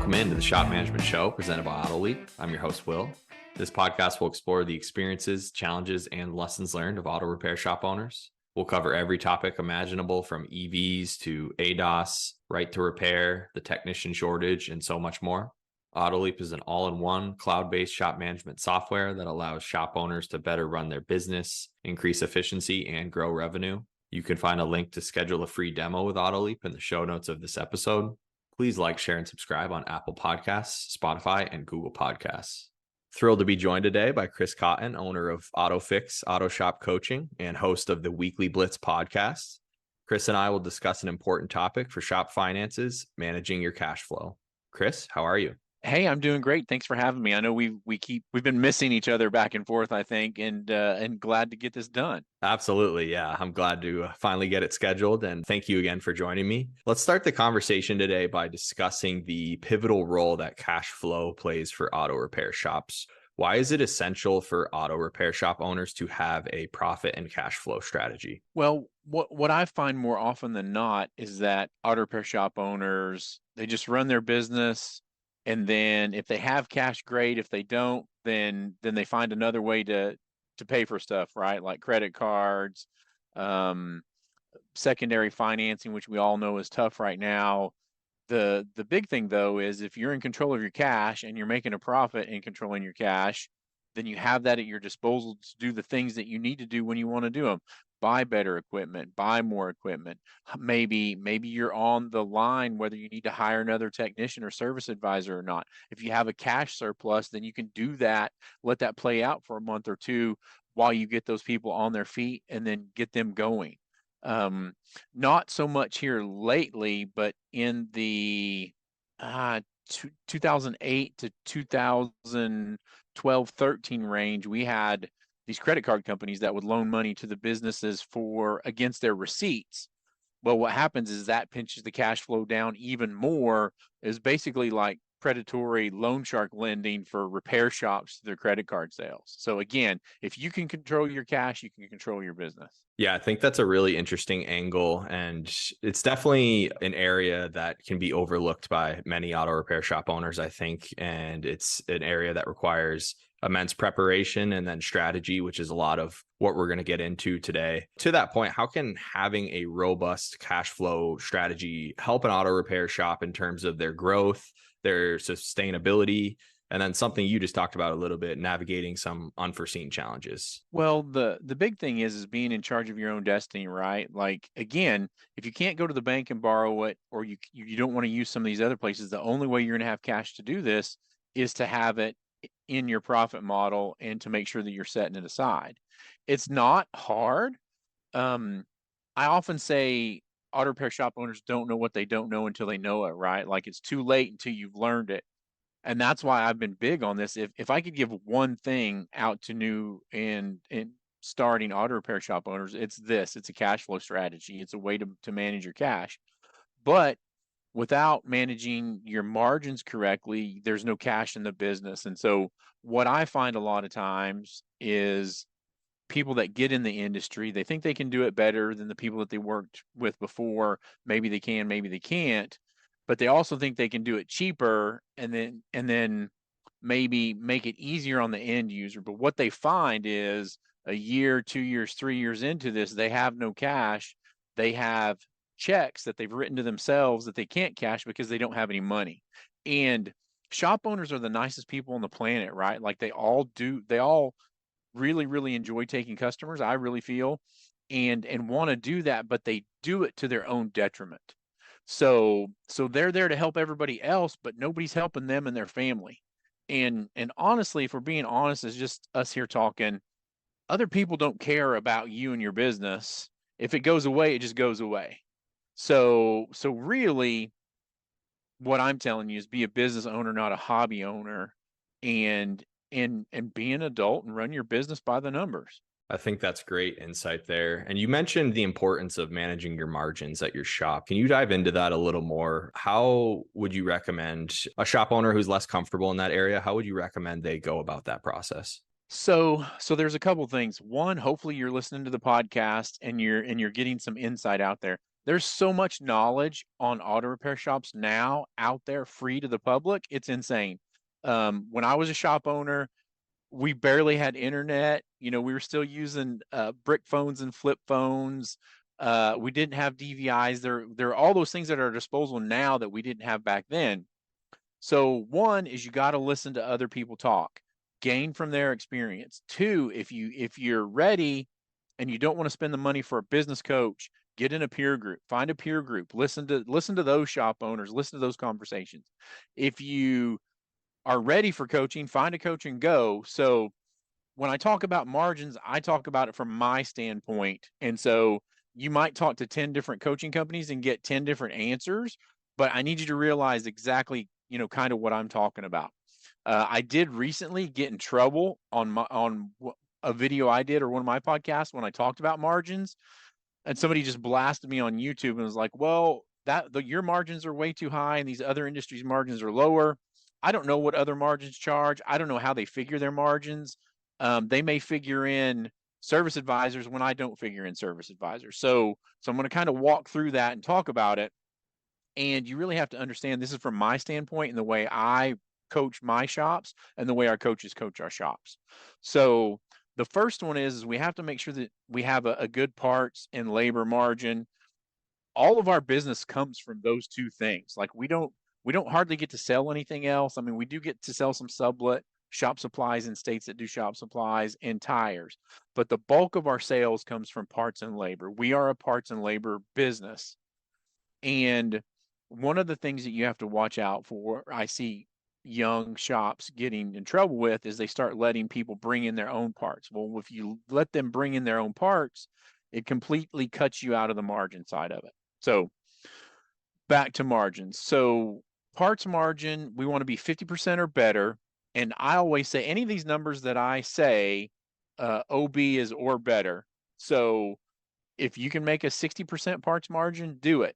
Welcome into the Shop Management Show presented by AutoLeap. I'm your host, Will. This podcast will explore the experiences, challenges, and lessons learned of auto repair shop owners. We'll cover every topic imaginable from EVs to ADAS, right to repair, the technician shortage, and so much more. AutoLeap is an all-in-one cloud-based shop management software that allows shop owners to better run their business, increase efficiency, and grow revenue. You can find a link to schedule a free demo with AutoLeap in the show notes of this episode. Please like, share, and subscribe on Apple Podcasts, Spotify, and Google Podcasts. Thrilled to be joined today by Chris Cotton, owner of AutoFix Auto Shop Coaching and host of the Weekly Blitz podcast. Chris and I will discuss an important topic for shop finances, managing your cash flow. Chris, how are you? Hey, I'm doing great. Thanks for having me. I know we've been missing each other back and forth, I think, and glad to get this done. Absolutely. Yeah. I'm glad to finally get it scheduled. And thank you again for joining me. Let's start the conversation today by discussing the pivotal role that cash flow plays for auto repair shops. Why is it essential for auto repair shop owners to have a profit and cash flow strategy? Well, what I find more often than not is that auto repair shop owners, they just run their business. And then if they have cash, great. If they don't, then they find another way to pay for stuff, right? Like credit cards, secondary financing, which we all know is tough right now. The big thing though is if you're in control of your cash and you're making a profit in controlling your cash, then you have that at your disposal to do the things that you need to do when you want to do them. Buy better equipment, buy more equipment. Maybe you're on the line whether you need to hire another technician or service advisor or not. If you have a cash surplus, then you can do that, let that play out for a month or two while you get those people on their feet and then get them going. Not so much here lately, but in the 2008 to 2012, 13 range, we had these credit card companies that would loan money to the businesses against their receipts. Well, what happens is that pinches the cash flow down even more. Is basically like predatory loan shark lending for repair shops to their credit card sales. So again, if you can control your cash, you can control your business. Yeah, I think that's a really interesting angle. And it's definitely an area that can be overlooked by many auto repair shop owners, I think. And it's an area that requires immense preparation and then strategy, which is a lot of what we're going to get into today. To that point, how can having a robust cash flow strategy help an auto repair shop in terms of their growth, their sustainability, and then something you just talked about a little bit, navigating some unforeseen challenges? Well, the big thing is being in charge of your own destiny, right? Like, again, if you can't go to the bank and borrow it, or you don't want to use some of these other places, the only way you're going to have cash to do this is to have it in your profit model and to make sure that you're setting it aside. It's not hard. I often say auto repair shop owners don't know what they don't know until they know it, right? Like it's too late until you've learned it. And that's why I've been big on this. If I could give one thing out to new and starting auto repair shop owners, it's this. It's a cash flow strategy. It's a way to manage your cash. But without managing your margins correctly, there's no cash in the business. And so what I find a lot of times is people that get in the industry, they think they can do it better than the people that they worked with before. Maybe they can, maybe they can't, but they also think they can do it cheaper and then maybe make it easier on the end user. But what they find is a year, 2 years, 3 years into this, they have no cash. They have checks that they've written to themselves that they can't cash because they don't have any money. And shop owners are the nicest people on the planet, right? Like they all really, really enjoy taking customers, I really feel, and want to do that, but they do it to their own detriment. So they're there to help everybody else, but nobody's helping them and their family. And honestly, if we're being honest, it's just us here talking. Other people don't care about you and your business. If it goes away, it just goes away. So really, what I'm telling you is be a business owner, not a hobby owner, and be an adult and run your business by the numbers. I think that's great insight there. And you mentioned the importance of managing your margins at your shop. Can you dive into that a little more? How would you recommend a shop owner who's less comfortable in that area? How would you recommend they go about that process? So there's a couple things. One, hopefully you're listening to the podcast and you're getting some insight out there. There's so much knowledge on auto repair shops now out there free to the public. It's insane. When I was a shop owner, we barely had internet. We were still using brick phones and flip phones. We didn't have DVIs. There are all those things at our disposal now that we didn't have back then. So one is you got to listen to other people talk, gain from their experience. Two, if you're ready and you don't want to spend the money for a business coach, get in a peer group, find a peer group, listen to those shop owners, listen to those conversations. If you are ready for coaching, find a coach and go. So when I talk about margins, I talk about it from my standpoint. And so you might talk to 10 different coaching companies and get 10 different answers, but I need you to realize exactly, kind of what I'm talking about. I did recently get in trouble on a video I did or one of my podcasts when I talked about margins, and somebody just blasted me on YouTube and was like, "Well, your margins are way too high, and these other industries' margins are lower." I don't know what other margins charge. I don't know how they figure their margins. They may figure in service advisors when I don't figure in service advisors. So I'm going to kind of walk through that and talk about it. And you really have to understand this is from my standpoint and the way I coach my shops and the way our coaches coach our shops. So the first one is we have to make sure that we have a good parts and labor margin. All of our business comes from those two things. Like we don't hardly get to sell anything else. I mean, we do get to sell some sublet shop supplies in states that do shop supplies and tires, but the bulk of our sales comes from parts and labor. We are a parts and labor business. And one of the things that you have to watch out for, I see young shops getting in trouble with, is they start letting people bring in their own parts. Well, if you let them bring in their own parts, it completely cuts you out of the margin side of it. So back to margins. So parts margin, we want to be 50% or better. And I always say any of these numbers that I say, OB is or better. So if you can make a 60% parts margin, do it.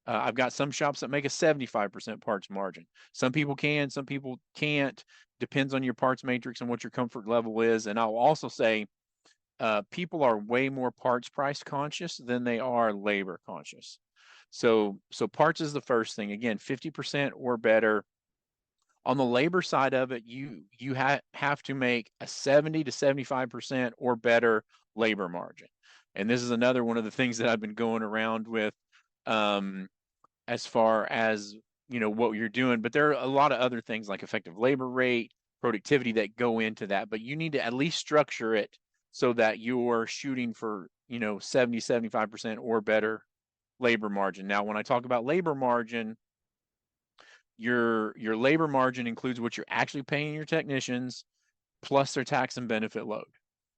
I've got some shops that make a 75% parts margin. Some people can, some people can't. Depends on your parts matrix and what your comfort level is. And I'll also say people are way more parts price conscious than they are labor conscious. So parts is the first thing. Again, 50% or better. On the labor side of it, you have to make a 70 to 75% or better labor margin. And this is another one of the things that I've been going around with as far as what you're doing, but there are a lot of other things like effective labor rate, productivity that go into that, but you need to at least structure it so that you're shooting for 70 75% or better labor margin. Now when I talk about labor margin, your labor margin includes what you're actually paying your technicians plus their tax and benefit load.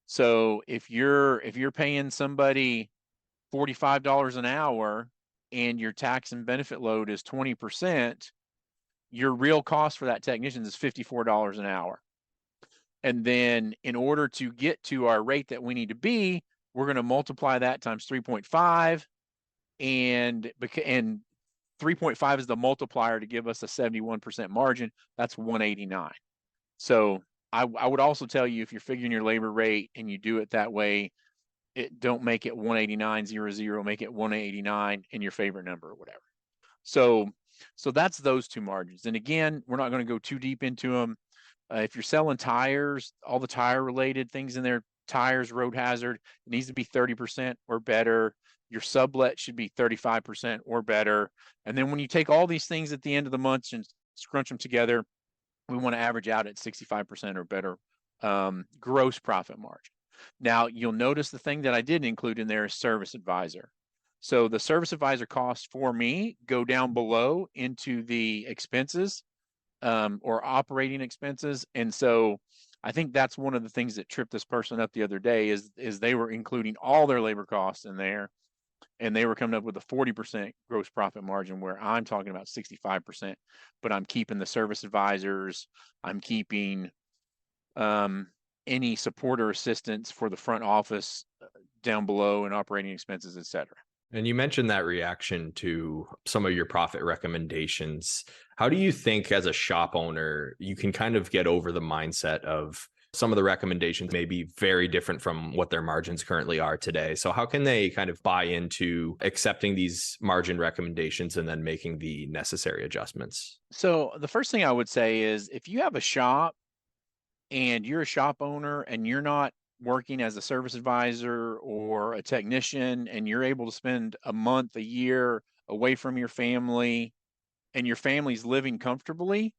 So if you're paying somebody $45 an hour and your tax and benefit load is 20%, your real cost for that technician is $54 an hour. And then in order to get to our rate that we need to be, we're going to multiply that times 3.5, and 3.5 is the multiplier to give us a 71% margin. That's 189. So I would also tell you, if you're figuring your labor rate and you do it that way, don't make it 189.00, make it 189 in your favorite number or whatever. So that's those two margins. And again, we're not going to go too deep into them. If you're selling tires, all the tire related things in there, tires, road hazard, it needs to be 30% or better. Your sublet should be 35% or better. And then when you take all these things at the end of the month and scrunch them together, we want to average out at 65% or better gross profit margin. Now, you'll notice the thing that I didn't include in there is service advisor. So the service advisor costs for me go down below into the expenses or operating expenses. And so I think that's one of the things that tripped this person up the other day is they were including all their labor costs in there, and they were coming up with a 40% gross profit margin, where I'm talking about 65%, but I'm keeping the service advisors, I'm keeping any support or assistance for the front office down below and operating expenses, et cetera. And you mentioned that reaction to some of your profit recommendations. How do you think as a shop owner, you can kind of get over the mindset of some of the recommendations may be very different from what their margins currently are today. So how can they kind of buy into accepting these margin recommendations and then making the necessary adjustments? So the first thing I would say is if you have a shop and you're a shop owner and you're not working as a service advisor or a technician and you're able to spend a month, a year away from your family and your family's living comfortably,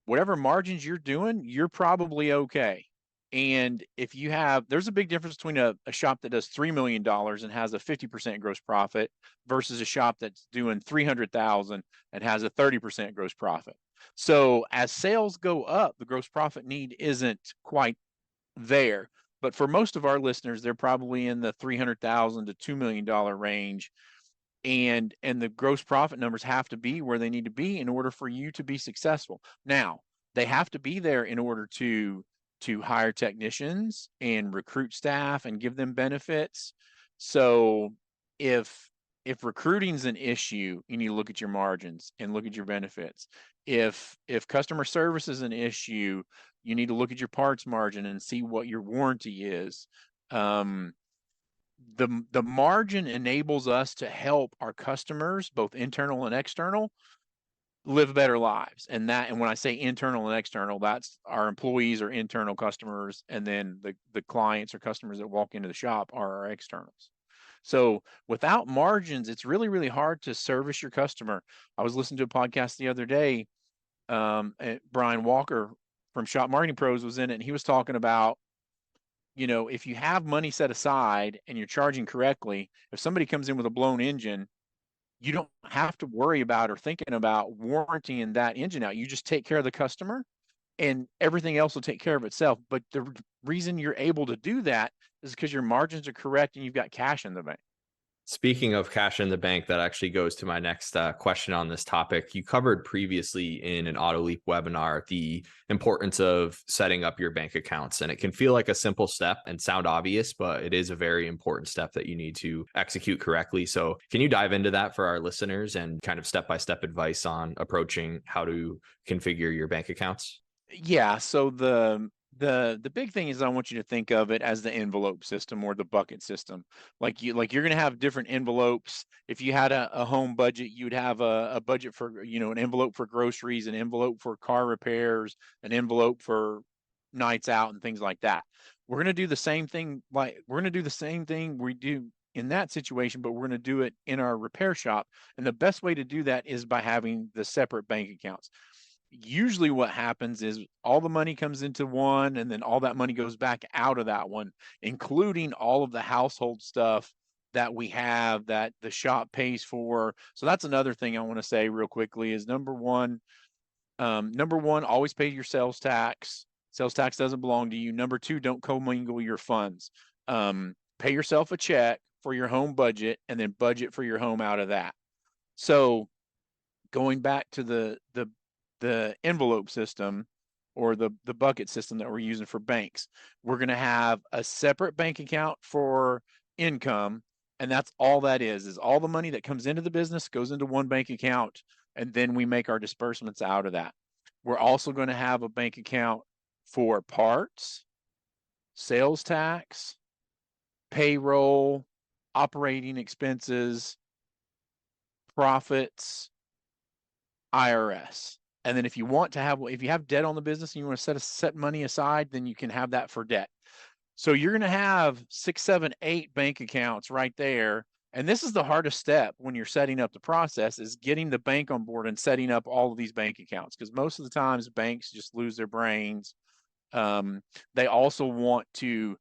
whatever margins you're doing, you're probably okay. And if you have, there's a big difference between a shop that does $3 million and has a 50% gross profit versus a shop that's doing 300,000 and has a 30% gross profit. So as sales go up, the gross profit need isn't quite there. But for most of our listeners, they're probably in the 300,000 to $2 million range. And the gross profit numbers have to be where they need to be in order for you to be successful. Now, they have to be there in order to hire technicians and recruit staff and give them benefits. So if recruiting's an issue, you need to look at your margins and look at your benefits. If customer service is an issue, you need to look at your parts margin and see what your warranty is. The margin enables us to help our customers, both internal and external, live better lives. And when I say internal and external, that's our employees are internal customers, and then the clients or customers that walk into the shop are our externals. So without margins, it's really, really hard to service your customer. I was listening to a podcast the other day. Brian Walker from Shop Marketing Pros was in it, and he was talking about, if you have money set aside and you're charging correctly, if somebody comes in with a blown engine, you don't have to worry about or thinking about warrantying that engine out. You just take care of the customer and everything else will take care of itself. But the reason you're able to do that is because your margins are correct and you've got cash in the bank. Speaking of cash in the bank, that actually goes to my next question on this topic. You covered previously in an AutoLeap webinar the importance of setting up your bank accounts. And it can feel like a simple step and sound obvious, but it is a very important step that you need to execute correctly. So can you dive into that for our listeners and kind of step-by-step advice on approaching how to configure your bank accounts? Yeah. So the big thing is I want you to think of it as the envelope system or the bucket system. You're going to have different envelopes. If you had a home budget, you'd have a budget for, an envelope for groceries, an envelope for car repairs, an envelope for nights out and things like that. We're going to do the same thing. We're going to do the same thing we do in that situation, but we're going to do it in our repair shop. And the best way to do that is by having the separate bank accounts. Usually what happens is all the money comes into one and then all that money goes back out of that one, including all of the household stuff that we have that the shop pays for. So that's another thing I want to say real quickly is number one, always pay your sales tax. Sales tax doesn't belong to you. Number two, don't commingle your funds. Pay yourself a check for your home budget and then budget for your home out of that. So going back to the envelope system or the bucket system that we're using for banks, we're going to have a separate bank account for income. And that's all that is all the money that comes into the business goes into one bank account. And then we make our disbursements out of that. We're also going to have a bank account for parts, sales tax, payroll, operating expenses, profits, IRS. And then if you have debt on the business and you want to set money aside, then you can have that for debt. So you're going to have 6, 7, 8 bank accounts right there. And this is the hardest step when you're setting up the process is getting the bank on board and setting up all of these bank accounts. Because most of the times banks just lose their brains. They also want to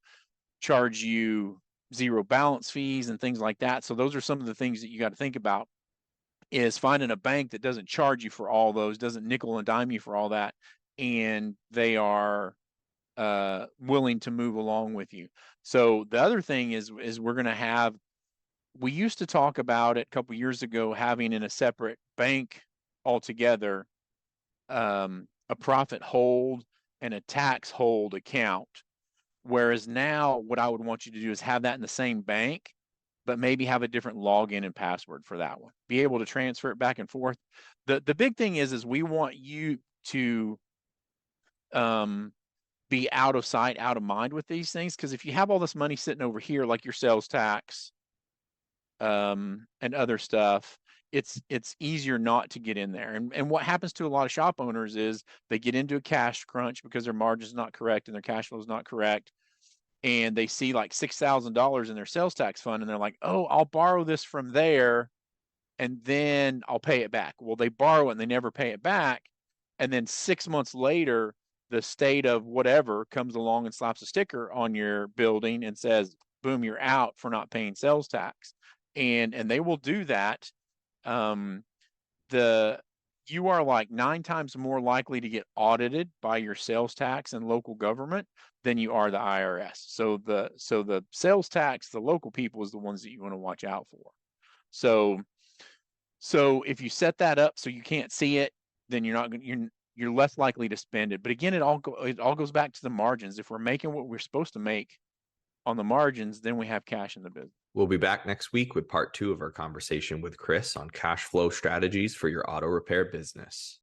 charge you zero balance fees and things like that. So those are some of the things that you got to think about. Is finding a bank that doesn't charge you for all those, doesn't nickel and dime you for all that, and they are willing to move along with you. So the other thing is we're going to have, we used to talk about it a couple of years ago, having in a separate bank altogether, a profit hold and a tax hold account. Whereas now what I would want you to do is have that in the same bank, but maybe have a different login and password for that one. Be able to transfer it back and forth. The big thing is we want you to be out of sight, out of mind with these things. Because if you have all this money sitting over here, like your sales tax, and other stuff, it's easier not to get in there. And what happens to a lot of shop owners is they get into a cash crunch because their margin's not correct and their cash flow is not correct. And they see like $6,000 in their sales tax fund, and they're like, oh, I'll borrow this from there and then I'll pay it back. Well, they borrow it and they never pay it back. And then 6 months later, the state of whatever comes along and slaps a sticker on your building and says, boom, you're out for not paying sales tax. And they will do that. You are like 9 times more likely to get audited by your sales tax and local government than you are the IRS. So the sales tax, the local people is the ones that you want to watch out for. So if you set that up so you can't see it, then you're less likely to spend it. But again, it all goes back to the margins. If we're making what we're supposed to make on the margins, then we have cash in the business. We'll be back next week with part 2 of our conversation with Chris on cash flow strategies for your auto repair business.